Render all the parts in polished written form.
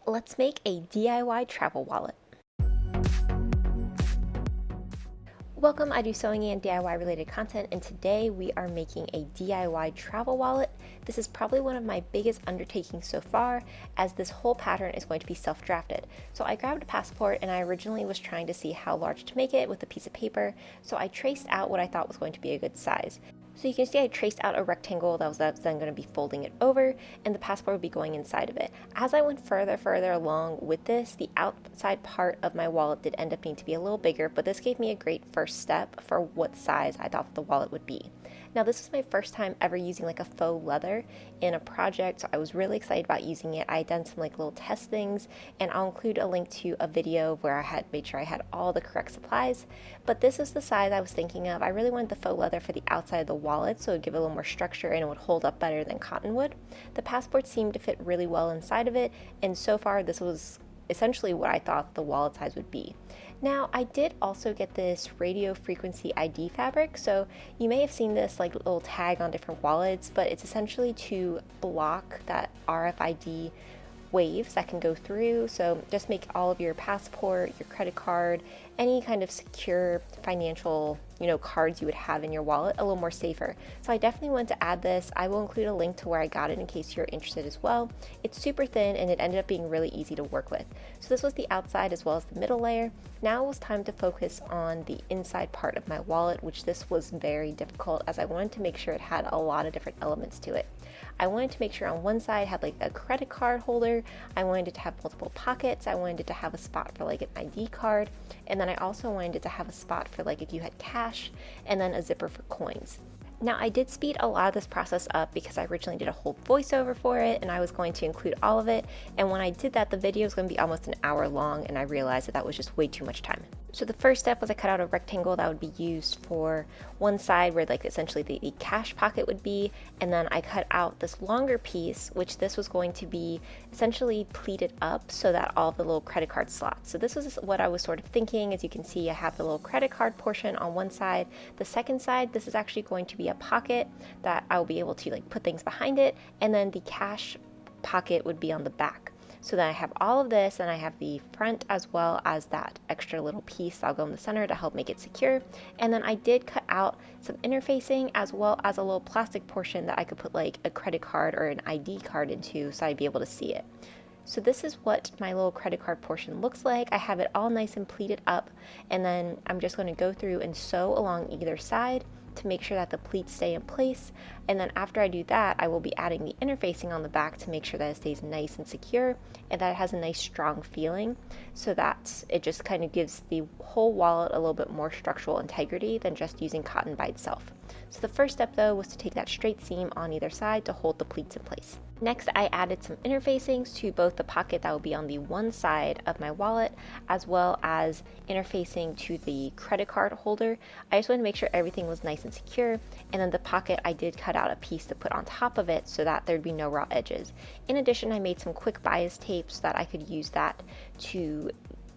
Let's make a DIY travel wallet. Welcome, I do sewing and DIY related content, and today we are making a DIY travel wallet. This is probably one of my biggest undertakings so far, as this whole pattern is going to be self-drafted. So I grabbed a passport, and I originally was trying to see how large to make it with a piece of paper, so I traced out what I thought was going to be a good size. So you can see I traced out a rectangle that was then going to be folding it over, and the passport would be going inside of it. As I went further along with this, the outside part of my wallet did end up being to be a little bigger, but this gave me a great first step for what size I thought the wallet would be. Now this was my first time ever using like a faux leather in a project, so I was really excited about using it. I had done some like little test things, and I'll include a link to a video where I had made sure I had all the correct supplies. But this is the size I was thinking of. I really wanted the faux leather for the outside of the wallet, so it would give it a little more structure and it would hold up better than cotton would. The passport seemed to fit really well inside of it, and so far this was essentially what I thought the wallet size would be. Now, I did also get this radio frequency ID fabric, so you may have seen this like little tag on different wallets, but it's essentially to block that RFID waves that can go through. So just make all of your passport, your credit card, any kind of secure financial cards you would have in your wallet a little more safer. So I definitely want to add this. I will include a link to where I got it in case you're interested as well. It's super thin and it ended up being really easy to work with. So this was the outside as well as the middle layer. Now it was time to focus on the inside part of my wallet, which this was very difficult as I wanted to make sure it had a lot of different elements to it. I wanted to make sure on one side it had like a credit card holder. I wanted it to have multiple pockets. I wanted it to have a spot for like an ID card. And then I also wanted it to have a spot for like if you had cash, and then a zipper for coins. Now I did speed a lot of this process up because I originally did a whole voiceover for it and I was going to include all of it, and when I did that the video was going to be almost an hour long and I realized that was just way too much time. So the first step was I cut out a rectangle that would be used for one side where like essentially the cash pocket would be, and then I cut out this longer piece, which this was going to be essentially pleated up so that all the little credit card slots. So this was what I was sort of thinking. As you can see, I have the little credit card portion on one side. The second side, this is actually going to be a pocket that I'll be able to like put things behind it, and then the cash pocket would be on the back. So then I have all of this, and I have the front as well as that extra little piece that'll go in the center to help make it secure. And then I did cut out some interfacing as well as a little plastic portion that I could put like a credit card or an ID card into so I'd be able to see it. So this is what my little credit card portion looks like. I have it all nice and pleated up, and then I'm just going to go through and sew along either side to make sure that the pleats stay in place. And then after I do that, I will be adding the interfacing on the back to make sure that it stays nice and secure and that it has a nice strong feeling, so that it just kind of gives the whole wallet a little bit more structural integrity than just using cotton by itself. So the first step though was to take that straight seam on either side to hold the pleats in place. Next, I added some interfacings to both the pocket that will be on the one side of my wallet as well as interfacing to the credit card holder. I just wanted to make sure everything was nice and secure, and then the pocket I did cut out a piece to put on top of it so that there'd be no raw edges. In addition, I made some quick bias tape so that I could use that to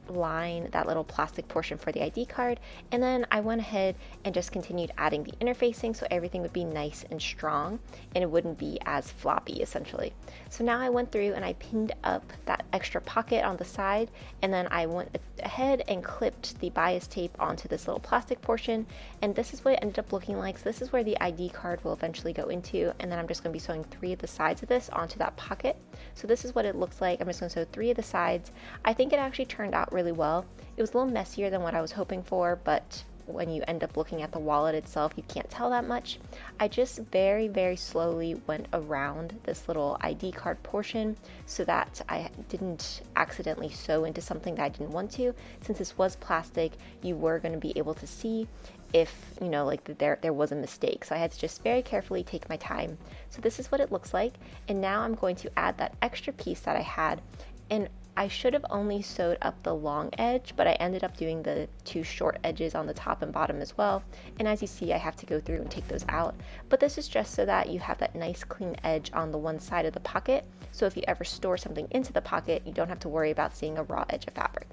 line that little plastic portion for the ID card, and then I went ahead and just continued adding the interfacing so everything would be nice and strong and it wouldn't be as floppy essentially. So now I went through and I pinned up that extra pocket on the side, and then I went ahead and clipped the bias tape onto this little plastic portion, and this is what it ended up looking like. So this is where the ID card will eventually go into, and then I'm just going to be sewing 3 of the sides of this onto that pocket. So this is what it looks like. I'm just going to sew 3 of the sides. I think it actually turned out really well. It was a little messier than what I was hoping for, but when you end up looking at the wallet itself, you can't tell that much. I just very slowly went around this little ID card portion so that I didn't accidentally sew into something that I didn't want to. Since this was plastic, you were going to be able to see if there was a mistake, so I had to just very carefully take my time. So this is what it looks like, and now I'm going to add that extra piece that I had, and I should have only sewed up the long edge, but I ended up doing the 2 short edges on the top and bottom as well. And as you see, I have to go through and take those out. But this is just so that you have that nice clean edge on the one side of the pocket. So if you ever store something into the pocket, you don't have to worry about seeing a raw edge of fabric.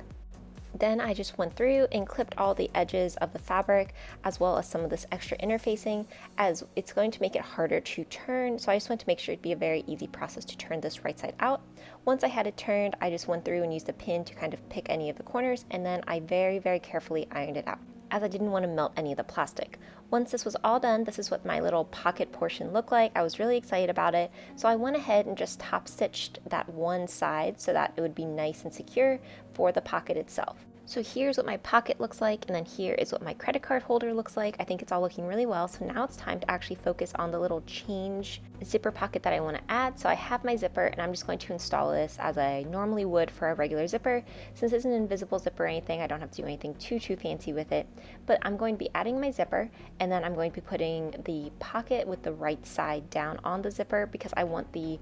Then I just went through and clipped all the edges of the fabric as well as some of this extra interfacing, as it's going to make it harder to turn. So I just wanted to make sure it'd be a very easy process to turn this right side out. Once I had it turned, I just went through and used a pin to kind of pick any of the corners, and then I very, very carefully ironed it out, as I didn't want to melt any of the plastic. Once this was all done, this is what my little pocket portion looked like. I was really excited about it, so I went ahead and just top stitched that one side so that it would be nice and secure for the pocket itself. So here's what my pocket looks like, and then here is what my credit card holder looks like. I think it's all looking really well. So now it's time to actually focus on the little change zipper pocket that I want to add. So I have my zipper, and I'm just going to install this as I normally would for a regular zipper. Since it's an invisible zipper or anything, I don't have to do anything too fancy with it. But I'm going to be adding my zipper, and then I'm going to be putting the pocket with the right side down on the zipper because I want the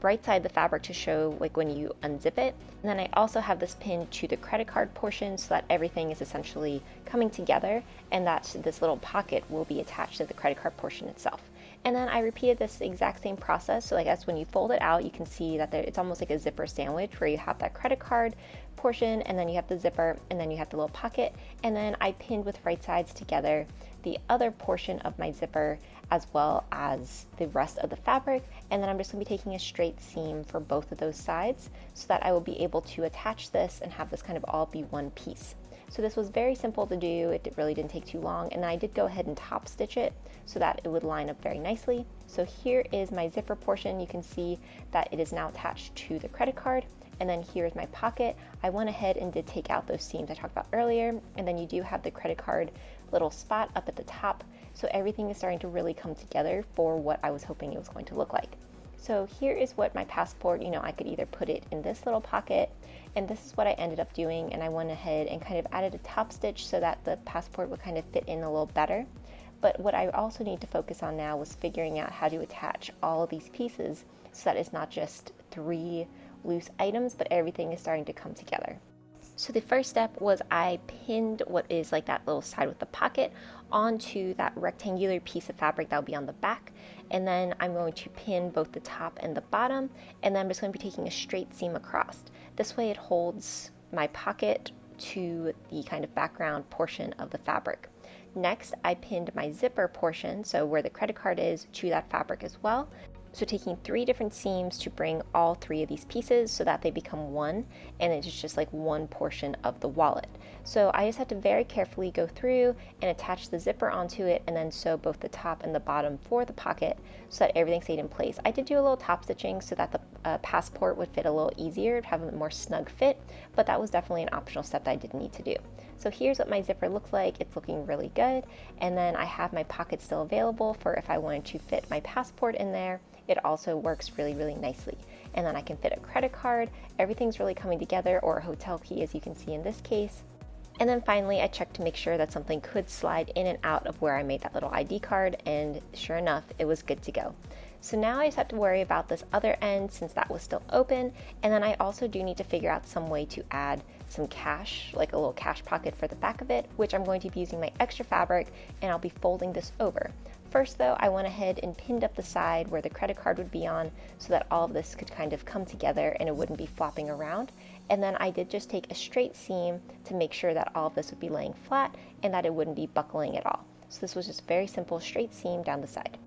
right side of the fabric to show like when you unzip it. And then I also have this pinned to the credit card portion so that everything is essentially coming together, and that this little pocket will be attached to the credit card portion itself. And then I repeated this exact same process. So I guess when you fold it out, you can see that it's almost like a zipper sandwich where you have that credit card portion, and then you have the zipper, and then you have the little pocket. And then I pinned with right sides together the other portion of my zipper as well as the rest of the fabric, and then I'm just going to be taking a straight seam for both of those sides so that I will be able to attach this and have this kind of all be one piece. So this was very simple to do, it really didn't take too long, and I did go ahead and top stitch it so that it would line up very nicely. So here is my zipper portion. You can see that it is now attached to the credit card, and then here's my pocket. I went ahead and did take out those seams I talked about earlier, and then you do have the credit card little spot up at the top. So everything is starting to really come together for what I was hoping it was going to look like. So here is what my passport, I could either put it in this little pocket, and this is what I ended up doing, and I went ahead and kind of added a top stitch so that the passport would kind of fit in a little better. But what I also need to focus on now was figuring out how to attach all of these pieces so that it's not just 3 loose items, but everything is starting to come together. So the first step was I pinned what is like that little side with the pocket onto that rectangular piece of fabric that will be on the back, and then I'm going to pin both the top and the bottom, and then I'm just going to be taking a straight seam across. This way it holds my pocket to the kind of background portion of the fabric. Next, I pinned my zipper portion, so where the credit card is, to that fabric as well. So taking 3 different seams to bring all 3 of these pieces so that they become one, and it's just like one portion of the wallet. So I just had to very carefully go through and attach the zipper onto it, and then sew both the top and the bottom for the pocket so that everything stayed in place. I did do a little top stitching so that the passport would fit a little easier, have a more snug fit, but that was definitely an optional step that I didn't need to do. So here's what my zipper looks like. It's looking really good, and then I have my pocket still available for if I wanted to fit my passport in there. It also works really, really nicely. And then I can fit a credit card. Everything's really coming together, or a hotel key, as you can see in this case. And then finally, I checked to make sure that something could slide in and out of where I made that little ID card, and sure enough, it was good to go. So now I just have to worry about this other end since that was still open, and then I also do need to figure out some way to add some cash, like a little cash pocket for the back of it, which I'm going to be using my extra fabric, and I'll be folding this over. First though, I went ahead and pinned up the side where the credit card would be on so that all of this could kind of come together and it wouldn't be flopping around. And then I did just take a straight seam to make sure that all of this would be laying flat and that it wouldn't be buckling at all. So this was just a very simple straight seam down the side.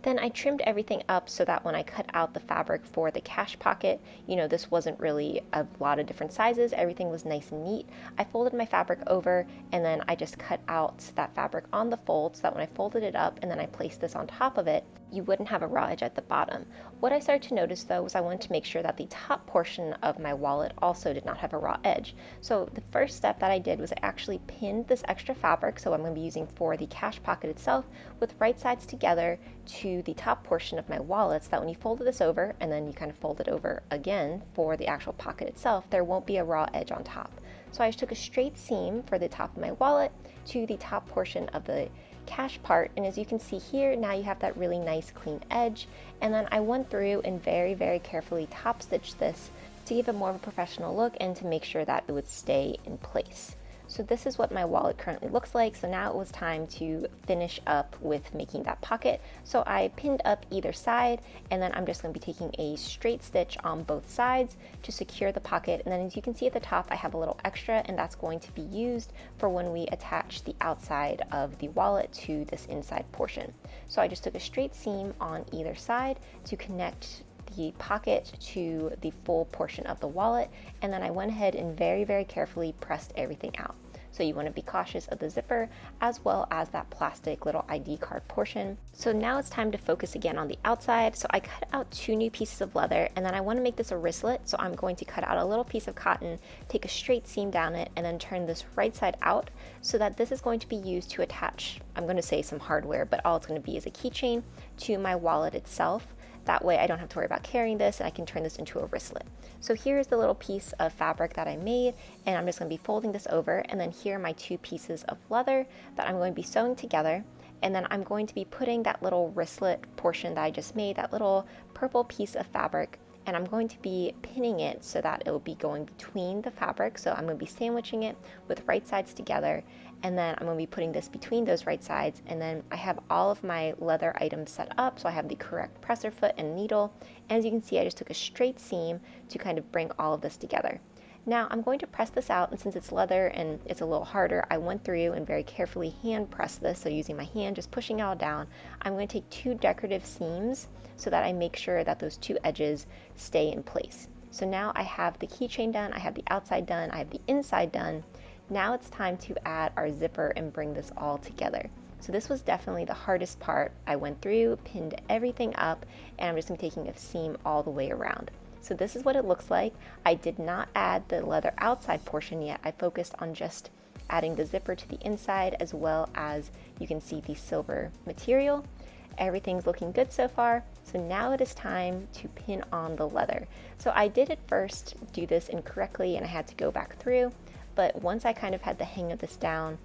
Then I trimmed everything up so that when I cut out the fabric for the cash pocket, this wasn't really a lot of different sizes. Everything was nice and neat. I folded my fabric over, and then I just cut out that fabric on the fold so that when I folded it up and then I placed this on top of it, you wouldn't have a raw edge at the bottom. What I started to notice though was I wanted to make sure that the top portion of my wallet also did not have a raw edge. So the first step that I did was I actually pinned this extra fabric, so I'm going to be using for the cash pocket itself, with right sides together to the top portion of my wallet, so that when you folded this over and then you kind of fold it over again for the actual pocket itself, there won't be a raw edge on top. So I just took a straight seam for the top of my wallet to the top portion of the cash part, and as you can see here, now you have that really nice clean edge. And then I went through and very, very carefully top stitched this to give it more of a professional look and to make sure that it would stay in place. So this is what my wallet currently looks like. So now it was time to finish up with making that pocket. So I pinned up either side, and then I'm just going to be taking a straight stitch on both sides to secure the pocket. And then as you can see at the top, I have a little extra, and that's going to be used for when we attach the outside of the wallet to this inside portion. So I just took a straight seam on either side to connect the pocket to the full portion of the wallet, and then I went ahead and very, very carefully pressed everything out. So you want to be cautious of the zipper as well as that plastic little ID card portion. So now it's time to focus again on the outside. So I cut out 2 new pieces of leather, and then I want to make this a wristlet. So I'm going to cut out a little piece of cotton, take a straight seam down it, and then turn this right side out so that this is going to be used to attach, I'm going to say some hardware, but all it's going to be is a keychain to my wallet itself. That way I don't have to worry about carrying this, and I can turn this into a wristlet. So here's the little piece of fabric that I made, and I'm just going to be folding this over, and then here are my 2 pieces of leather that I'm going to be sewing together, and then I'm going to be putting that little wristlet portion that I just made, that little purple piece of fabric, and I'm going to be pinning it so that it will be going between the fabric. So I'm going to be sandwiching it with right sides together, and then I'm going to be putting this between those right sides, and then I have all of my leather items set up. So I have the correct presser foot and needle, and as you can see, I just took a straight seam to kind of bring all of this together. Now I'm going to press this out, and since it's leather and it's a little harder, I went through and very carefully hand pressed this. So using my hand, just pushing it all down, I'm going to take 2 decorative seams so that I make sure that those 2 edges stay in place. So now I have the keychain done, I have the outside done, I have the inside done. Now it's time to add our zipper and bring this all together. So this was definitely the hardest part. I went through, pinned everything up, and I'm just going to be taking a seam all the way around. So this is what it looks like. I did not add the leather outside portion yet. I focused on just adding the zipper to the inside, as well as you can see the silver material. Everything's looking good so far. So now it is time to pin on the leather. So I did at first do this incorrectly, and I had to go back through. But once I kind of had the hang of this down,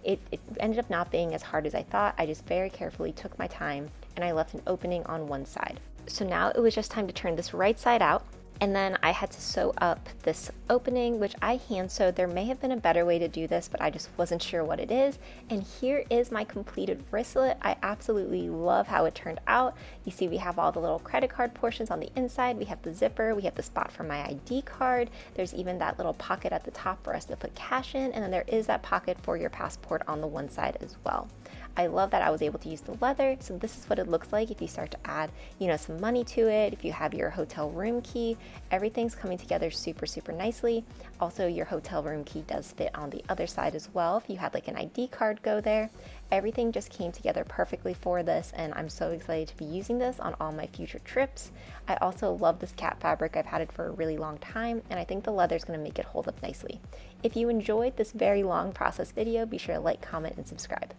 it ended up not being as hard as I thought. I just very carefully took my time, and I left an opening on one side. So now it was just time to turn this right side out, and then I had to sew up this opening, which I hand sewed. There may have been a better way to do this, but I just wasn't sure what it is. And here is my completed wristlet. I absolutely love how it turned out. You see we have all the little credit card portions on the inside. We have the zipper, we have the spot for my ID card. There's even that little pocket at the top for us to put cash in, and then there is that pocket for your passport on the one side as well. I love that I was able to use the leather. So this is what it looks like if you start to add, some money to it. If you have your hotel room key, everything's coming together super, super nicely. Also, your hotel room key does fit on the other side as well. If you had like an ID card go there, everything just came together perfectly for this, and I'm so excited to be using this on all my future trips. I also love this cat fabric. I've had it for a really long time, and I think the leather is going to make it hold up nicely. If you enjoyed this very long process video, be sure to like, comment, and subscribe.